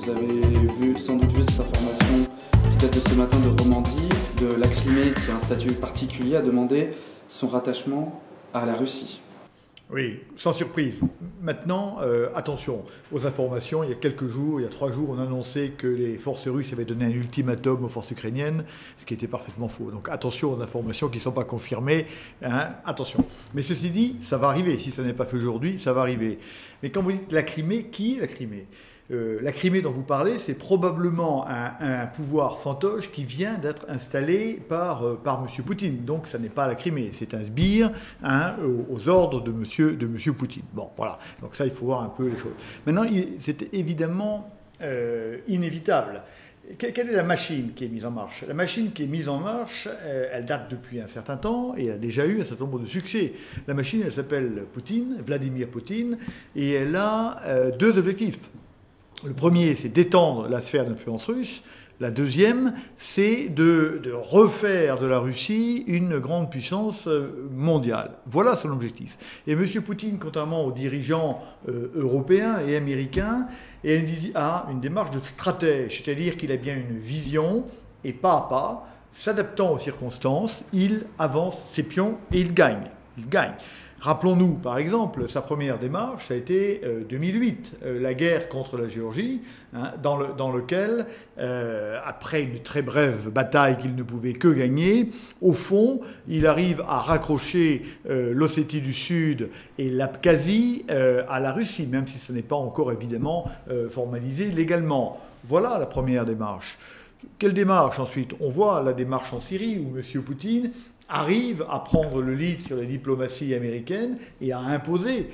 Vous avez sans doute vu cette information qui date de ce matin de Romandie, de la Crimée qui a un statut particulier, a demandé son rattachement à la Russie. Oui, sans surprise. Maintenant, attention aux informations. Il y a quelques jours, il y a 3 jours, on annonçait que les forces russes avaient donné un ultimatum aux forces ukrainiennes, ce qui était parfaitement faux. Donc attention aux informations qui ne sont pas confirmées. Hein, attention. Mais ceci dit, ça va arriver. Si ça n'est pas fait aujourd'hui, ça va arriver. Mais quand vous dites la Crimée, qui est la Crimée ? La Crimée dont vous parlez, c'est probablement un pouvoir fantoche qui vient d'être installé par M. Poutine. Donc ça n'est pas la Crimée, c'est un sbire aux ordres de M. Poutine. Bon, voilà. Donc ça, il faut voir un peu les choses. Maintenant, c'est évidemment inévitable. Quelle est la machine qui est mise en marche ? La machine qui est mise en marche, elle date depuis un certain temps et elle a déjà eu un certain nombre de succès. La machine, elle s'appelle Poutine, Vladimir Poutine, et elle a 2 objectifs. Le premier, c'est d'étendre la sphère d'influence russe. La deuxième, c'est de refaire de la Russie une grande puissance mondiale. Voilà son objectif. Et M. Poutine, contrairement aux dirigeants européens et américains, a une démarche de stratège, c'est-à-dire qu'il a bien une vision, et pas à pas, s'adaptant aux circonstances, il avance ses pions et il gagne. Il gagne. Rappelons-nous, par exemple, sa première démarche, ça a été 2008, la guerre contre la Géorgie, dans lequel, après une très brève bataille qu'il ne pouvait que gagner, au fond, il arrive à raccrocher l'Ossétie du Sud et l'Abkhazie à la Russie, même si ce n'est pas encore évidemment formalisé légalement. Voilà la première démarche. Quelle démarche ensuite ? On voit la démarche en Syrie où M. Poutine arrive à prendre le lead sur la diplomatie américaine et à imposer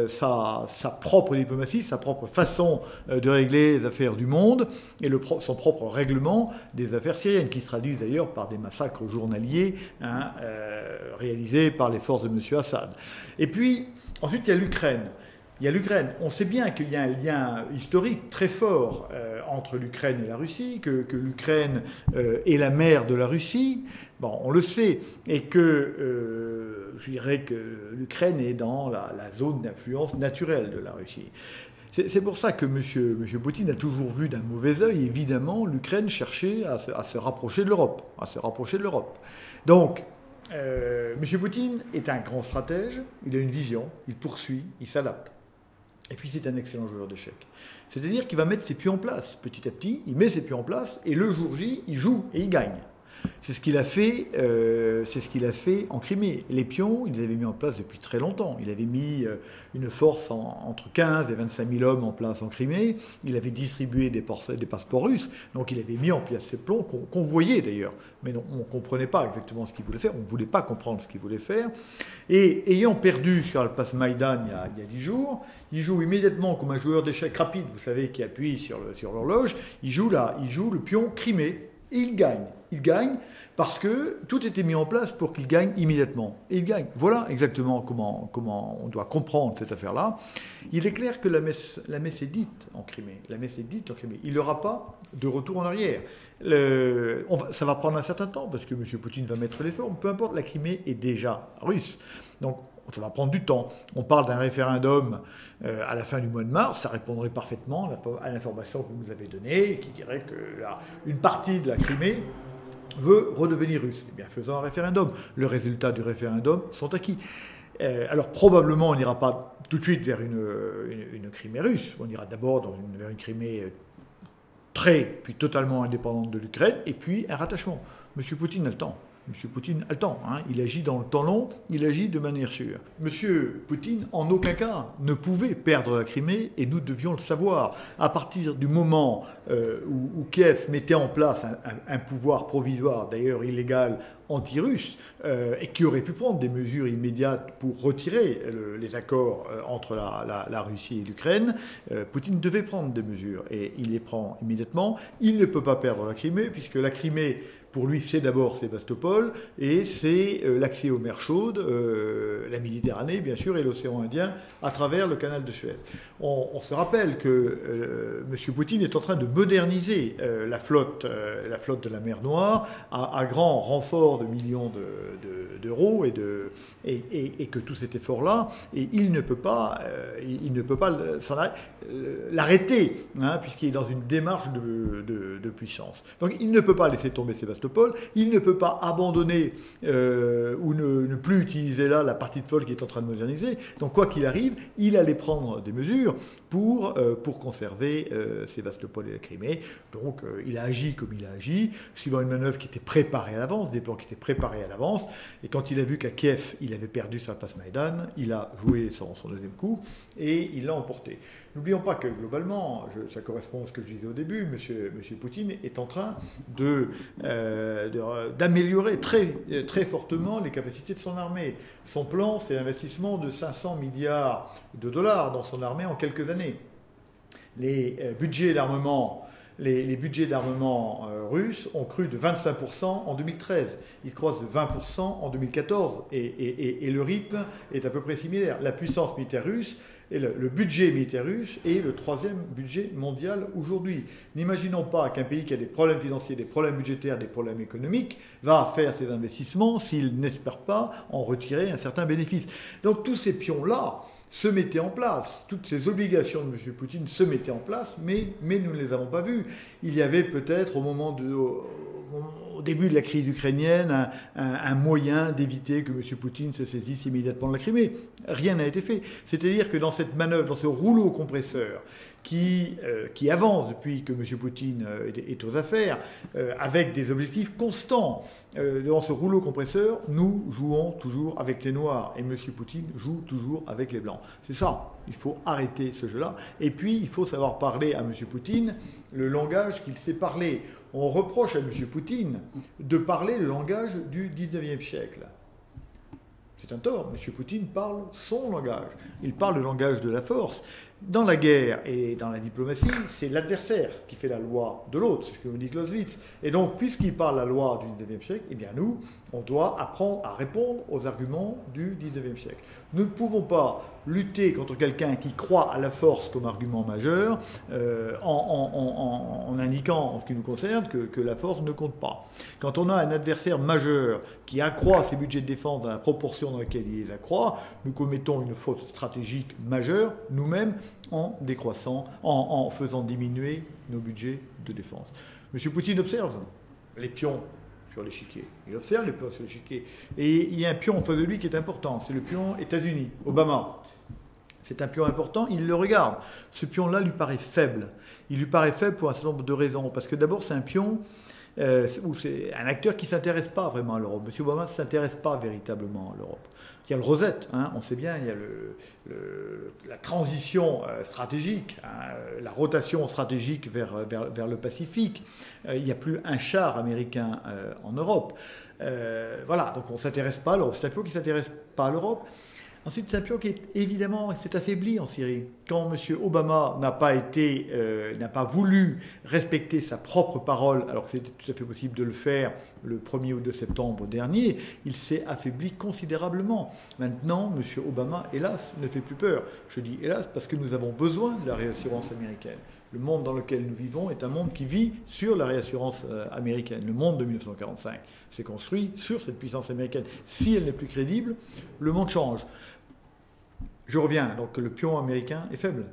sa propre diplomatie, sa propre façon de régler les affaires du monde et son propre règlement des affaires syriennes, qui se traduisent d'ailleurs par des massacres journaliers réalisés par les forces de M. Assad. Et puis, ensuite, il y a l'Ukraine. On sait bien qu'il y a un lien historique très fort entre l'Ukraine et la Russie, que l'Ukraine est la mère de la Russie. Bon, on le sait, et que je dirais que l'Ukraine est dans la zone d'influence naturelle de la Russie. C'est pour ça que M. Poutine a toujours vu d'un mauvais œil, évidemment, l'Ukraine chercher à se rapprocher de l'Europe. Donc, M. Poutine est un grand stratège, il a une vision, il poursuit, il s'adapte. Et puis c'est un excellent joueur d'échecs. C'est-à-dire qu'il va mettre ses pions en place. Petit à petit, il met ses pions en place et le jour J, il joue et il gagne. C'est ce qu'il a fait en Crimée. Les pions, il les avait mis en place depuis très longtemps. Il avait mis une force entre 15 et 25 000 hommes en place en Crimée. Il avait distribué des passeports russes. Donc il avait mis en place ces plans qu'on voyait d'ailleurs. Mais non, on ne comprenait pas exactement ce qu'il voulait faire. On ne voulait pas comprendre ce qu'il voulait faire. Et ayant perdu sur la place Maïdan il y a 10 jours, il joue immédiatement comme un joueur d'échecs rapide, vous savez, qui appuie sur l'horloge. Il joue le pion Crimée. Et il gagne. Il gagne parce que tout était mis en place pour qu'il gagne immédiatement. Et il gagne. Voilà exactement comment on doit comprendre cette affaire-là. Il est clair que la messe est dite en Crimée. Il n'y aura pas de retour en arrière. Ça va prendre un certain temps parce que M. Poutine va mettre les formes. Peu importe, la Crimée est déjà russe. Donc, ça va prendre du temps. On parle d'un référendum à la fin du mois de mars. Ça répondrait parfaitement à l'information que vous nous avez donnée, qui dirait que une partie de la Crimée veut redevenir russe. Eh bien, faisons un référendum. Le résultat du référendum sont acquis. Alors, probablement, on n'ira pas tout de suite vers une Crimée russe. On ira d'abord vers une Crimée puis totalement indépendante de l'Ukraine, et puis un rattachement. M. Poutine a le temps. Il agit dans le temps long, il agit de manière sûre. M. Poutine, en aucun cas, ne pouvait perdre la Crimée, et nous devions le savoir. À partir du moment où Kiev mettait en place un pouvoir provisoire, d'ailleurs illégal, anti-russe, et qui aurait pu prendre des mesures immédiates pour retirer les accords entre la Russie et l'Ukraine, Poutine devait prendre des mesures, et il les prend immédiatement. Il ne peut pas perdre la Crimée, puisque la Crimée, pour lui, c'est d'abord Sébastopol, et c'est l'accès aux mers chaudes, la Méditerranée, bien sûr, et l'océan Indien, à travers le canal de Suez. On se rappelle que M. Poutine est en train de moderniser la flotte de la mer Noire, à grand renfort records de millions d'euros et que tout cet effort-là, et il ne peut pas l'arrêter, hein, puisqu'il est dans une démarche de puissance. Donc il ne peut pas laisser tomber Sébastopol, il ne peut pas abandonner ou ne plus utiliser là la partie de Foch qui est en train de moderniser. Donc quoi qu'il arrive, il allait prendre des mesures pour conserver Sébastopol et la Crimée. Donc il a agi comme il a agi, suivant une manœuvre qui était préparée à l'avance, des plans qui étaient préparés à l'avance. Et quand il a vu qu'à Kiev, il avait perdu sur la place Maïdan, il a joué son deuxième coup et il l'a emporté. N'oublions pas que globalement, ça correspond à ce que je disais au début, M. Poutine est en train d'améliorer très fortement les capacités de son armée. Son plan, c'est l'investissement de 500 milliards de dollars dans son armée en quelques années. Les budgets d'armement russes ont cru de 25% en 2013. Ils croissent de 20% en 2014. Et le rythme est à peu près similaire. La puissance militaire russe et le budget militaire russe est le troisième budget mondial aujourd'hui. N'imaginons pas qu'un pays qui a des problèmes financiers, des problèmes budgétaires, des problèmes économiques va faire ses investissements s'il n'espère pas en retirer un certain bénéfice. Donc tous ces pions-là se mettaient en place. Toutes ces obligations de M. Poutine se mettaient en place, mais nous ne les avons pas vues. Il y avait peut-être au début de la crise ukrainienne un moyen d'éviter que M. Poutine se saisisse immédiatement de la Crimée. Rien n'a été fait. C'est-à-dire que dans cette manœuvre, dans ce rouleau compresseur qui avance depuis que M. Poutine est aux affaires, avec des objectifs constants. Dans ce rouleau compresseur, nous jouons toujours avec les Noirs et M. Poutine joue toujours avec les Blancs. C'est ça, il faut arrêter ce jeu-là. Et puis, il faut savoir parler à M. Poutine le langage qu'il sait parler. On reproche à M. Poutine de parler le langage du 19e siècle. C'est un tort. M. Poutine parle son langage. Il parle le langage de la force. Dans la guerre et dans la diplomatie, c'est l'adversaire qui fait la loi de l'autre, c'est ce que me dit Clausewitz. Et donc, puisqu'il parle la loi du 19e siècle, eh bien nous, on doit apprendre à répondre aux arguments du 19e siècle. Nous ne pouvons pas lutter contre quelqu'un qui croit à la force comme argument majeur en indiquant, en ce qui nous concerne, que la force ne compte pas. Quand on a un adversaire majeur qui accroît ses budgets de défense dans la proportion dans laquelle il les accroît, nous commettons une faute stratégique majeure, nous-mêmes, en décroissant, en faisant diminuer nos budgets de défense. M. Poutine observe les pions sur l'échiquier. Il observe les pions sur l'échiquier. Et il y a un pion en face de lui qui est important, c'est le pion États-Unis, Obama. C'est un pion important, il le regarde. Ce pion-là lui paraît faible. Il lui paraît faible pour un certain nombre de raisons. Parce que d'abord, c'est un pion où c'est un acteur qui ne s'intéresse pas vraiment à l'Europe. M. Obama ne s'intéresse pas véritablement à l'Europe. Il y a le Rosette, hein, on sait bien, il y a la transition stratégique, hein, la rotation stratégique vers le Pacifique. Il n'y a plus un char américain en Europe. Voilà, donc on ne s'intéresse pas à l'Europe. C'est un pion qui ne s'intéresse pas à l'Europe. Ensuite, c'est un pion qui s'est affaibli en Syrie. Quand M. Obama n'a pas voulu respecter sa propre parole, alors que c'était tout à fait possible de le faire le 1er ou 2 septembre dernier, il s'est affaibli considérablement. Maintenant, M. Obama, hélas, ne fait plus peur. Je dis hélas parce que nous avons besoin de la réassurance américaine. Le monde dans lequel nous vivons est un monde qui vit sur la réassurance américaine. Le monde de 1945 s'est construit sur cette puissance américaine. Si elle n'est plus crédible, le monde change. Je reviens, donc le pion américain est faible.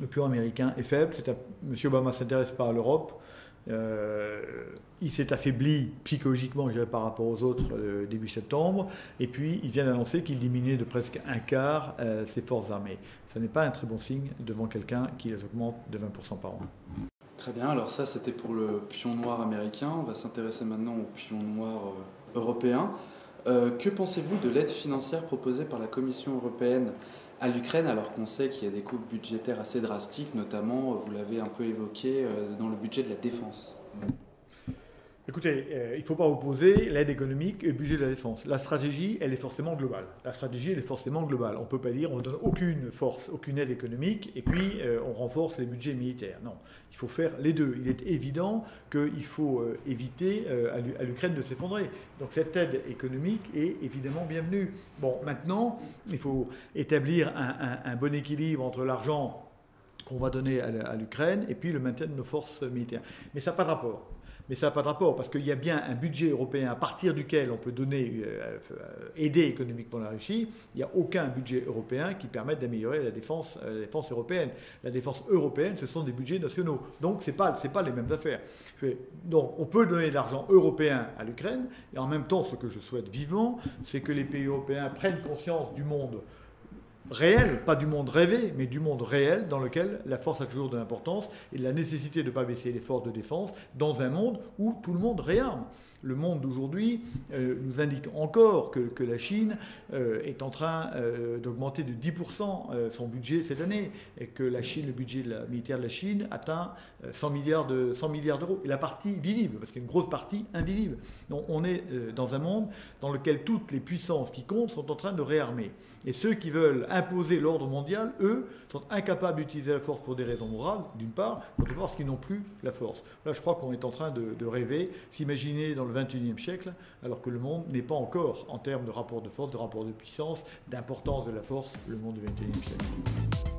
Le pion américain est faible. M. Obama ne s'intéresse pas à l'Europe. Il s'est affaibli psychologiquement, je dirais, par rapport aux autres début septembre. Et puis, il vient d'annoncer qu'il diminuait de presque un quart ses forces armées. Ce n'est pas un très bon signe devant quelqu'un qui les augmente de 20% par an. Très bien, alors ça c'était pour le pion noir américain. On va s'intéresser maintenant au pion noir européen. Que pensez-vous de l'aide financière proposée par la Commission européenne à l'Ukraine, alors qu'on sait qu'il y a des coupes budgétaires assez drastiques, notamment, vous l'avez un peu évoqué, dans le budget de la défense? Écoutez, il ne faut pas opposer l'aide économique et le budget de la défense. La stratégie, elle est forcément globale. On ne peut pas dire on ne donne aucune force, aucune aide économique et puis on renforce les budgets militaires. Non, il faut faire les deux. Il est évident qu'il faut éviter à l'Ukraine de s'effondrer. Donc cette aide économique est évidemment bienvenue. Bon, maintenant, il faut établir un bon équilibre entre l'argent qu'on va donner à l'Ukraine et puis le maintien de nos forces militaires. Mais ça n'a pas de rapport. Mais ça n'a pas de rapport, parce qu'il y a bien un budget européen à partir duquel on peut aider économiquement la Russie. Il n'y a aucun budget européen qui permette d'améliorer la défense européenne. La défense européenne, ce sont des budgets nationaux. Donc, ce n'est pas les mêmes affaires. Donc, on peut donner de l'argent européen à l'Ukraine, et en même temps, ce que je souhaite vivement, c'est que les pays européens prennent conscience du monde réel, pas du monde rêvé, mais du monde réel dans lequel la force a toujours de l'importance et de la nécessité de ne pas baisser les forces de défense dans un monde où tout le monde réarme. Le monde d'aujourd'hui nous indique encore que la Chine est en train d'augmenter de 10% son budget cette année et que le budget militaire de la Chine atteint 100 milliards d'euros. Et la partie visible, parce qu'il y a une grosse partie invisible. Donc on est dans un monde dans lequel toutes les puissances qui comptent sont en train de réarmer. Et ceux qui veulent imposer l'ordre mondial, eux, sont incapables d'utiliser la force pour des raisons morales, d'une part, d'autre part parce qu'ils n'ont plus la force. Là, je crois qu'on est en train de rêver, s'imaginer dans le XXIe siècle, alors que le monde n'est pas encore, en termes de rapport de force, de rapport de puissance, d'importance de la force, le monde du XXIe siècle.